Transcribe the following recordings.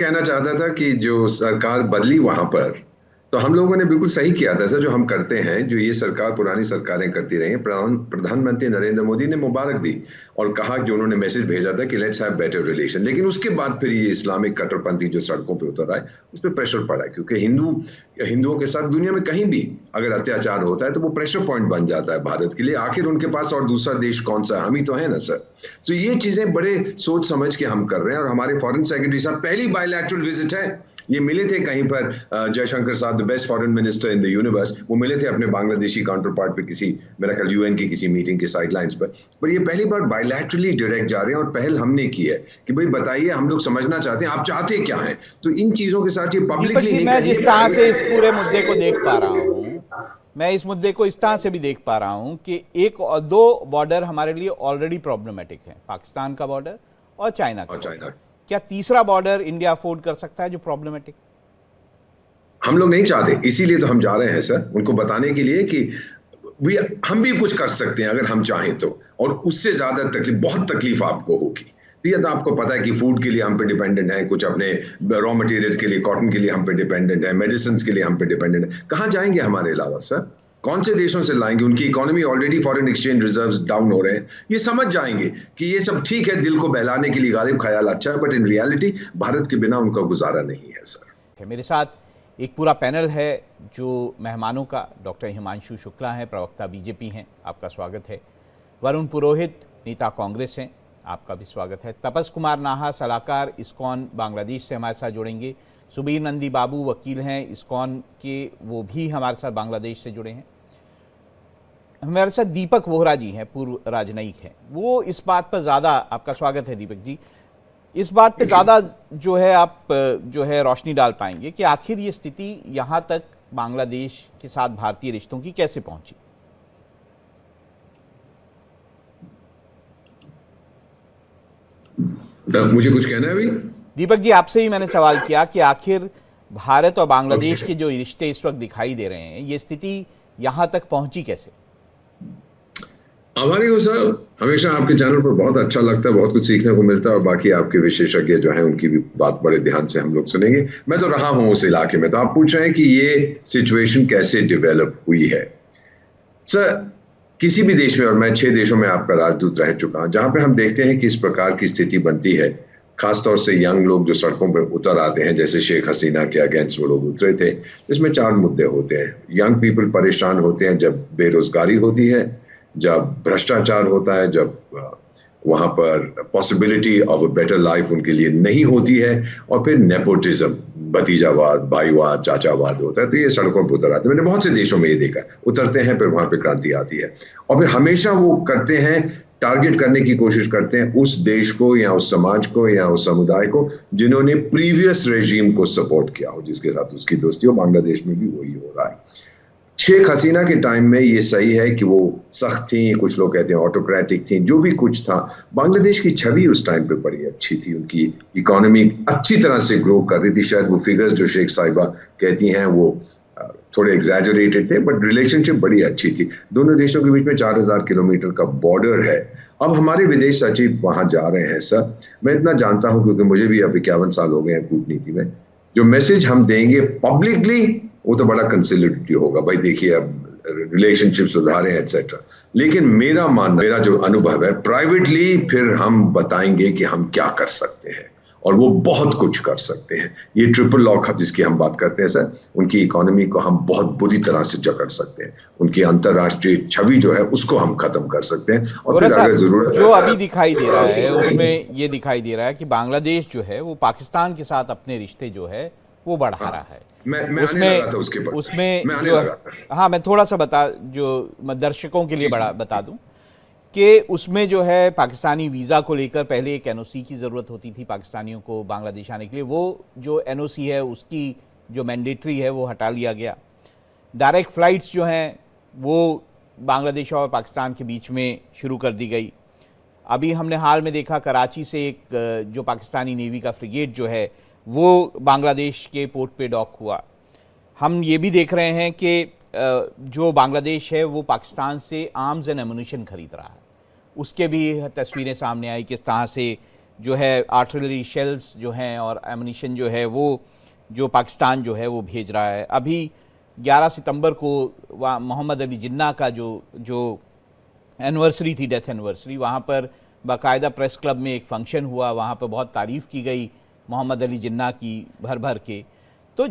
कहना चाहता था कि जो सरकार बदली वहां पर, तो हम लोगों ने बिल्कुल सही किया था सर। जो हम करते हैं, जो ये सरकार पुरानी सरकारें करती रही हैं, प्रधानमंत्री नरेंद्र मोदी ने मुबारक दी और कहा, जो उन्होंने मैसेज भेजा था कि लेट्स हैव बेटर रिलेशन। लेकिन उसके बाद फिर ये इस्लामिक कट्टरपंथी जो सड़कों पे उतर आए, उस पर प्रेशर पड़ा, क्योंकि हिंदुओं के साथ दुनिया में कहीं भी अगर अत्याचार होता है तो वो प्रेशर पॉइंट बन जाता है भारत के लिए। आखिर उनके पास और दूसरा देश कौन सा है? हम ही तो है ना सर। तो ये चीजें बड़े सोच समझ के हम कर रहे हैं। और हमारे फॉरेन सेक्रेटरी साहब पहली बायलैटरल विजिट है, ये मिले थे कहीं पर, जयशंकर साहब, the best foreign minister in the universe, वो मिले थे अपने बांग्लादेशी काउंटर पार्ट पे, किसी मेरा ख्याल यूएन की किसी मीटिंग के साइडलाइंस पर ये पहली बार बायलैटरली डायरेक्ट जा रहे हैं। और पहल हमने की है कि भाई बताइए, हम लोग समझना चाहते हैं आप चाहते क्या हैं। तो इन चीजों के साथ ये दीपक पब्लिकली जी, नहीं मैं जिस तरह से इस कहेंगे। पूरे मुद्दे को देख पा रहा हूँ, मैं इस मुद्दे को इस तरह से भी देख पा रहा हूँ कि एक और दो बॉर्डर हमारे लिए ऑलरेडी प्रॉब्लमेटिक है, पाकिस्तान का बॉर्डर और चाइना का और बॉर्डर। चाइना, क्या तीसरा बॉर्डर इंडिया अफोर्ड कर सकता है जो प्रॉब्लमेटिक? हम लोग नहीं चाहते, इसीलिए तो हम जा रहे हैं सर, उनको बताने के लिए कि हम भी कुछ कर सकते हैं अगर हम चाहें तो। और उससे ज्यादा तकलीफ, बहुत तकलीफ आपको होगी। तो ये तो आपको पता है कि फूड के लिए हम पे डिपेंडेंट है, कुछ अपने रॉ मटेरियल के लिए, कॉटन के लिए हम पे डिपेंडेंट है, मेडिसिन के लिए हम पे डिपेंडेंट है। कहाँ जाएंगे हमारे अलावा सर? कौन से देशों से लाएंगे? उनकी economy already, foreign exchange reserves down हो रहे हैं। ये समझ जाएंगे कि ये सब ठीक है, दिल को बहलाने के लिए गालिब ख्याल अच्छा है, बट इन रियलिटी भारत के बिना उनका गुजारा नहीं है सर। मेरे साथ एक पूरा पैनल है जो मेहमानों का। डॉक्टर हिमांशु शुक्ला हैं, प्रवक्ता बीजेपी हैं, आपका स्वागत है। वरुण पुरोहित, नेता कांग्रेस हैं, आपका भी स्वागत है। तपस कुमार नाहा, सलाहकार इस्कॉन बांग्लादेश से हमारे साथ जुड़ेंगे। सुबीर नंदी बाबू वकील हैं इस्कॉन के, वो भी हमारे साथ बांग्लादेश से जुड़े हैं। हमारे साथ दीपक वोहरा जी हैं, पूर्व राजनयिक हैं। वो इस बात पर ज़्यादा, आपका स्वागत है दीपक जी, इस बात पे ज़्यादा जो है आप जो है रोशनी डाल पाएंगे कि आखिर ये स्थिति यहाँ तक बांग्लादेश के साथ भारतीय रिश्तों की कैसे पहुंची। मुझे कुछ कहना है अभी? दीपक जी, आपसे ही मैंने सवाल किया कि आखिर भारत और बांग्लादेश के जो रिश्ते इस वक्त दिखाई दे रहे हैं, ये स्थिति यहाँ तक पहुंची कैसे? हमारे को सर हमेशा आपके चैनल पर बहुत अच्छा लगता है, बहुत कुछ सीखने को मिलता है, और बाकी आपके विशेषज्ञ जो हैं उनकी भी बात बड़े ध्यान से हम लोग सुनेंगे। मैं तो रहा हूं उस इलाके में। तो आप पूछ रहे हैं कि ये सिचुएशन कैसे डेवलप हुई है। सर, किसी भी देश में, और मैं 6 देशों में आपका राजदूत रह चुका हूं, जहां पे हम देखते हैं कि इस प्रकार की स्थिति बनती है, खासतौर से यंग लोग जो सड़कों पर उतर आते हैं, जैसे शेख हसीना के अगेंस्ट वो लोग उतरे थे। इसमें 4 मुद्दे होते हैं। यंग पीपल परेशान होते हैं जब बेरोजगारी होती है, जब भ्रष्टाचार होता है, जब वहां पर possibility of a better life उनके लिए नहीं होती है, और फिर नेपोटिज्म, भतीजावाद, भाईवाद, चाचावाद होता है। तो ये सड़कों पर उतर आते हैं। मैंने बहुत से देशों में ये देखा, उतरते हैं, फिर वहां पे क्रांति आती है, और फिर हमेशा वो करते हैं, टारगेट करने की कोशिश करते हैं उस देश को या उस समाज को या उस समुदाय को जिन्होंने प्रीवियस रेजीम को सपोर्ट किया हो, जिसके साथ उसकी दोस्ती हो। बांग्लादेश में भी वही हो रहा है। शेख हसीना के टाइम में ये सही है कि वो सख्त थी, कुछ लोग कहते हैं ऑटोक्रेटिक थी, जो भी कुछ था, बांग्लादेश की छवि उस टाइम पे बड़ी अच्छी थी। उनकी इकोनॉमी अच्छी तरह से ग्रो कर रही थी। शायद वो फिगर्स जो शेख साहिबा कहती हैं वो थोड़े एग्जैजरेटेड थे, बट रिलेशनशिप बड़ी अच्छी थी। दोनों देशों के बीच में 4000 किलोमीटर का बॉर्डर है। अब हमारे विदेश सचिव वहां जा रहे हैं सर। मैं इतना जानता हूं, क्योंकि मुझे भी अब 51 साल हो गए हैं कूटनीति में। जो मैसेज हम देंगे पब्लिकली, वो तो बड़ा कंसिलिडेटरी होगा, भाई देखिए अब रिलेशनशिप सुधारे एक्सेट्रा। लेकिन मेरा मानना, मेरा जो अनुभव है, प्राइवेटली फिर हम बताएंगे कि हम क्या कर सकते हैं, और वो बहुत कुछ कर सकते हैं। ये ट्रिपल लॉक जिसकी हम बात करते हैं सर, उनकी इकोनॉमी को हम बहुत बुरी तरह से जकड़ सकते हैं। उनकी अंतर्राष्ट्रीय छवि जो है उसको हम खत्म कर सकते हैं। और फिर अगर जरूरत जो अभी दिखाई दे रहा है उसमें ये दिखाई दे रहा है कि बांग्लादेश जो है वो पाकिस्तान के साथ अपने रिश्ते जो है वो बढ़ा रहा है। मैं उसमें आने लगा था उसके पर, उसमें मैं आने जो, लगा। हाँ, मैं थोड़ा सा जो दर्शकों के लिए बता दूं कि उसमें जो है पाकिस्तानी वीज़ा को लेकर पहले एक एनओसी की ज़रूरत होती थी पाकिस्तानियों को बांग्लादेश आने के लिए। वो जो एनओसी है उसकी जो मैंडेटरी है वो हटा लिया गया। डायरेक्ट फ़्लाइट्स जो हैं वो बांग्लादेश और पाकिस्तान के बीच में शुरू कर दी गई। अभी हमने हाल में देखा कराची से एक जो पाकिस्तानी नेवी का फ्रिगेट जो है वो बांग्लादेश के पोर्ट पे डॉक हुआ। हम ये भी देख रहे हैं कि जो बांग्लादेश है वो पाकिस्तान से आर्म्स एंड एमुनिशन खरीद रहा है। उसके भी तस्वीरें सामने आई, किस तरह से जो है आर्टिलरी शेल्स जो हैं और एमुनिशन जो है वो जो पाकिस्तान जो है वो भेज रहा है। अभी 11 सितंबर को मोहम्मद अली जिन्ना का जो एनिवर्सरी थी, डेथ एनिवर्सरी, वहाँ पर बाकायदा प्रेस क्लब में एक फंक्शन हुआ, वहाँ पर बहुत तारीफ़ की गई मोहम्मद अली जिन्ना की भर भर के। तो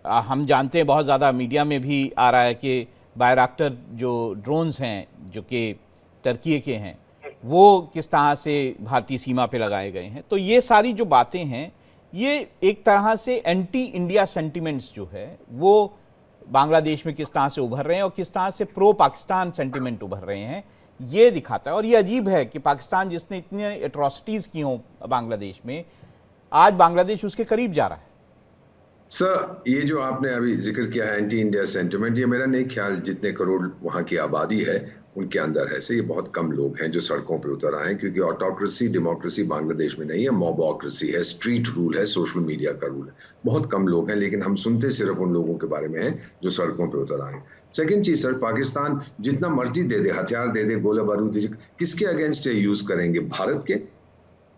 हम जानते हैं, बहुत ज़्यादा मीडिया में भी आ रहा है कि बायराक्टर जो ड्रोन्स हैं जो कि टर्की के हैं वो किस तरह से भारतीय सीमा पे लगाए गए हैं। तो ये सारी जो बातें हैं ये एक तरह से एंटी इंडिया सेंटिमेंट्स जो है वो बांग्लादेश में किस तरह से उभर रहे हैं और किस तरह से प्रो पाकिस्तान सेंटिमेंट उभर रहे हैं, ये दिखाता है। और ये अजीब है कि पाकिस्तान जिसने इतनी एट्रॉसिटीज़ की हों बांग्लादेश में, आज बांग्लादेश उसके करीब जा रहा है। सर, ये जो आपने अभी जिक्र किया है एंटी इंडिया सेंटिमेंट, ये मेरा नहीं ख्याल जितने करोड़ वहाँ की आबादी है उनके अंदर है। ये बहुत कम लोग हैं जो सड़कों पे उतर आए हैं, क्योंकि ऑटोक्रेसी डेमोक्रेसी बांग्लादेश में नहीं है, मॉबोक्रेसी है, स्ट्रीट रूल है, सोशल मीडिया का रूल है। बहुत कम लोग हैं, लेकिन हम सुनते सिर्फ उन लोगों के बारे में हैं जो सड़कों पे उतर आए। सेकंड चीज सर, पाकिस्तान जितना मर्जी दे दे, हथियार दे दे, गोला बारूद दे, किसके अगेंस्ट यूज करेंगे? भारत के?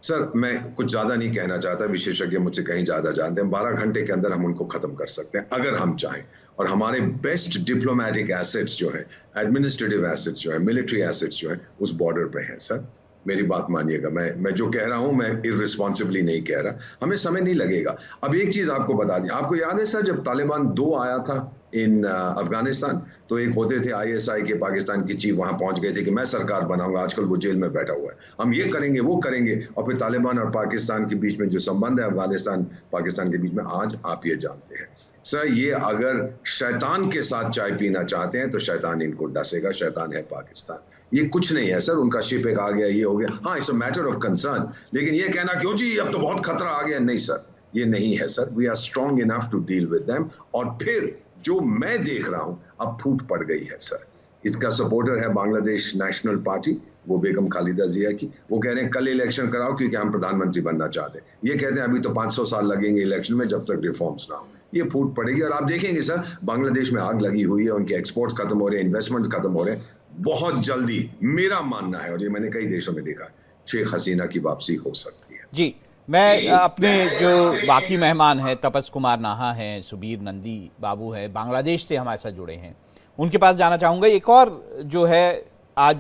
सर, मैं कुछ ज्यादा नहीं कहना चाहता, विशेषज्ञ मुझसे कहीं ज्यादा जानते हैं। 12 घंटे के अंदर हम उनको खत्म कर सकते हैं अगर हम चाहें। और हमारे बेस्ट डिप्लोमेटिक एसेट्स जो है, एडमिनिस्ट्रेटिव एसेट्स जो है, मिलिट्री एसेट्स जो है, उस बॉर्डर पे हैं। सर, मेरी बात मानिएगा, मैं जो कह रहा हूं मैं इररिस्पॉन्सिबली नहीं कह रहा, हमें समय नहीं लगेगा। अब एक चीज आपको बता दी, आपको याद है सर जब तालिबान 2 आया था इन अफगानिस्तान, तो एक होते थे आईएसआई के पाकिस्तान की चीफ, वहां पहुंच गए थे कि मैं सरकार बनाऊंगा, आजकल वो जेल में बैठा हुआ है, हम ये करेंगे वो करेंगे। और फिर तालिबान और पाकिस्तान के बीच में जो संबंध है, अफगानिस्तान पाकिस्तान के बीच में, आज आप ये जानते हैं। सर, ये अगर शैतान के साथ चाय पीना चाहते हैं तो शैतान इनको डसेगा, शैतान है पाकिस्तान। ये कुछ नहीं है सर, उनका शिप एक आ गया, ये हो गया, हाँ it's a matter of concern, लेकिन ये कहना क्यों जी अब तो बहुत खतरा आ गया, नहीं सर, ये नहीं है sir. We are strong enough to deal with them. और फिर जो मैं देख रहा हूं, अब फूट पड़ गई है सर। इसका सपोर्टर है बांग्लादेश नेशनल पार्टी, वो बेगम खालिदा जिया की। वो कह रहे हैं कल इलेक्शन कराओ क्योंकि हम प्रधानमंत्री बनना चाहते हैं। ये कहते हैं अभी तो 500 साल लगेंगे इलेक्शन में जब तक रिफॉर्म्स ना हो। ये फूट पड़ेगी और आप देखेंगे सर, बांग्लादेश में आग लगी हुई है, उनके एक्सपोर्ट्स खत्म हो रहे हैं, इन्वेस्टमेंट्स खत्म हो रहे हैं। बहुत जल्दी मेरा मानना है, और ये मैंने कई देशों में देखा, शेख हसीना की वापसी हो सकती है। जी, मैं अपने जो बाकी मेहमान हैं, तपस कुमार नाहा हैं, सुबीर नंदी बाबू हैं, बांग्लादेश से हमारे साथ जुड़े हैं, उनके पास जाना चाहूँगा। एक और जो है आज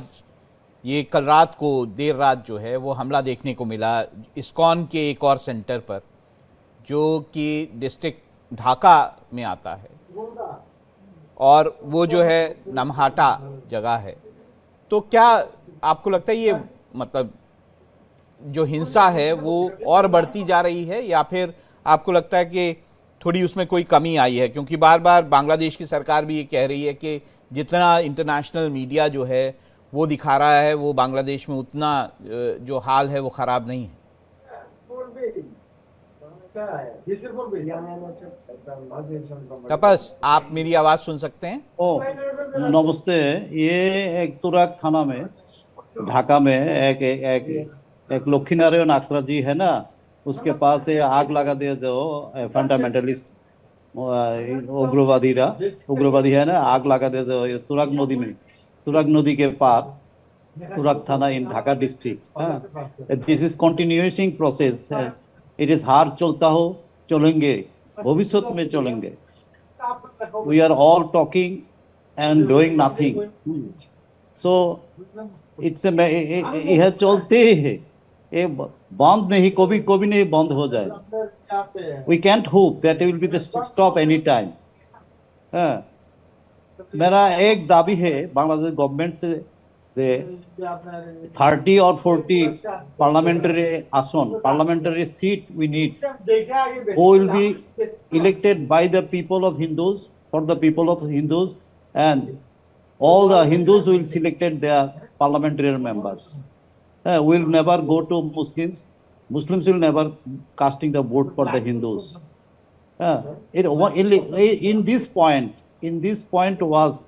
ये कल रात को देर रात जो है वो हमला देखने को मिला इस्कॉन के एक और सेंटर पर, जो कि डिस्ट्रिक्ट ढाका में आता है, और वो जो है नमहाटा जगह है। तो क्या आपको लगता है ये मतलब जो हिंसा है वो और बढ़ती जा रही है, या फिर आपको लगता है कि थोड़ी उसमें कोई कमी आई है? क्योंकि बार बार बांग्लादेश की सरकार भी ये कह रही है कि जितना इंटरनेशनल मीडिया जो है वो दिखा रहा है, वो बांग्लादेश में उतना जो हाल है वो ख़राब नहीं है। तपस, आप मेरी आवाज़ सुन सकते हैं? ओ नमस्ते। ये एक तुराग थाना में, ढाका में एक लक्ष्मी नारायण आखरा जी है ना, उसके पास ये आग लगा दिया जो फंडामेंटलिस्ट उग्रवादी है ना, आग लगा दिया जो तुराग नदी में, तुराग नदी के पार, तुराग थाना in Dhaka district. This is continuing process, it is हार चलता हो, चलेंगे, भविष्य में चलेंगे। We are all talking and doing nothing, so it's यह चलते है, ये बंद नहीं, कभी नहीं बंद हो जाए। We can't hope that will be the stop any time. मेरा एक दाबी है बांग्लादेश गवर्नमेंट से, 30 और 40 पार्लियामेंट्री आसन, parliamentary seat we need, who will be elected by the people of Hindus, for the people of Hindus, and all the Hindus will selected their parliamentary members. Will never go to Muslims. Muslims will never casting the vote for the Hindus. In this point was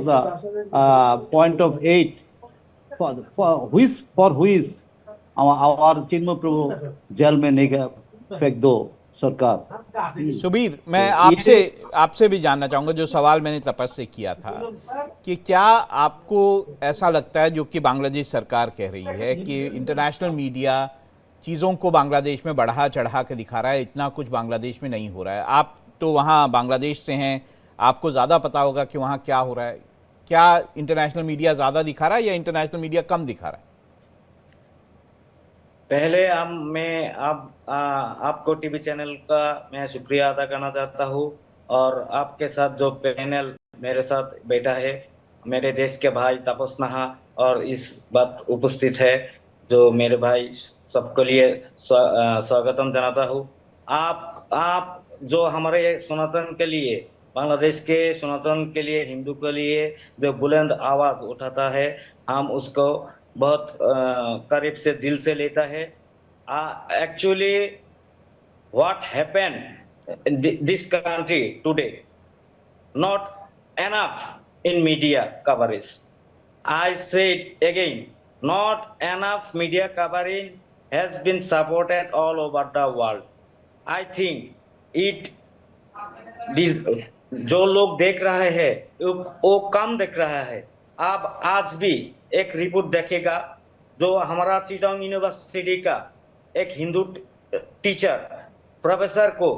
the point of 8 for which our Chinma Prabhu jail में नहीं फेंक दो, सरकार। सुबीर, मैं ये आपसे भी जानना चाहूँगा जो सवाल मैंने तपस से किया था कि क्या आपको ऐसा लगता है जो कि बांग्लादेश सरकार कह रही है कि इंटरनेशनल मीडिया चीज़ों को बांग्लादेश में बढ़ा चढ़ा के दिखा रहा है, इतना कुछ बांग्लादेश में नहीं हो रहा है। आप तो वहाँ बांग्लादेश से हैं, आपको ज़्यादा पता होगा कि वहाँ क्या हो रहा है। क्या इंटरनेशनल मीडिया ज़्यादा दिखा रहा है या इंटरनेशनल मीडिया कम दिखा रहा है? पहले मैं आपको टीवी चैनल का मैं शुक्रिया अदा करना चाहता हूँ, और आपके साथ जो पैनल मेरे साथ बैठा है, मेरे देश के भाई तापस नाहा और इस बात उपस्थित है, जो मेरे भाई सबके लिए स्वागतम जनाता हूँ। आप जो हमारे सनातन के लिए, बांग्लादेश के सनातन के लिए, हिंदू के लिए जो बुलंद आवाज उठाता है, हम उसको बहुत करीब से, दिल से लेता है। Actually what happened in this country today, not enough in media coverage. I say it again, not enough media coverage has been supported all over the world. I think it जो लोग देख रहे हैं वो कम देख रहा है। अब आज भी एक रिपोर्ट देखेगा, जो हमारा चिटांग यूनिवर्सिटी का एक हिंदू टीचर प्रोफेसर को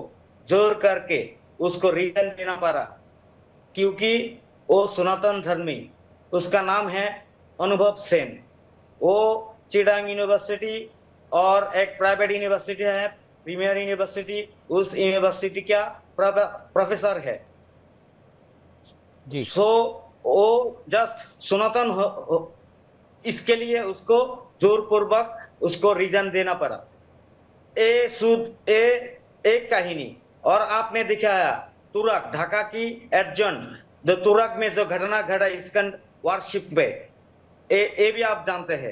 जोर करके उसको रीजन देना पड़ा, क्योंकि वो सनातन धर्मी, उसका नाम है अनुभव सेन। वो चिटांग यूनिवर्सिटी और एक प्राइवेट यूनिवर्सिटी है, प्रीमियर यूनिवर्सिटी, उस यूनिवर्सिटी का प्रोफेसर है। जी। सो वो जस्ट सनातन हो, इसके लिए उसको जोरपूर्वक उसको रीजन देना पड़ा। एक कहानी और आपने दिखाया तुरक, ढाका की एडजन, जो तुरक में जो घटना घटा इस्कन वारशिप पे, ये भी आप जानते हैं।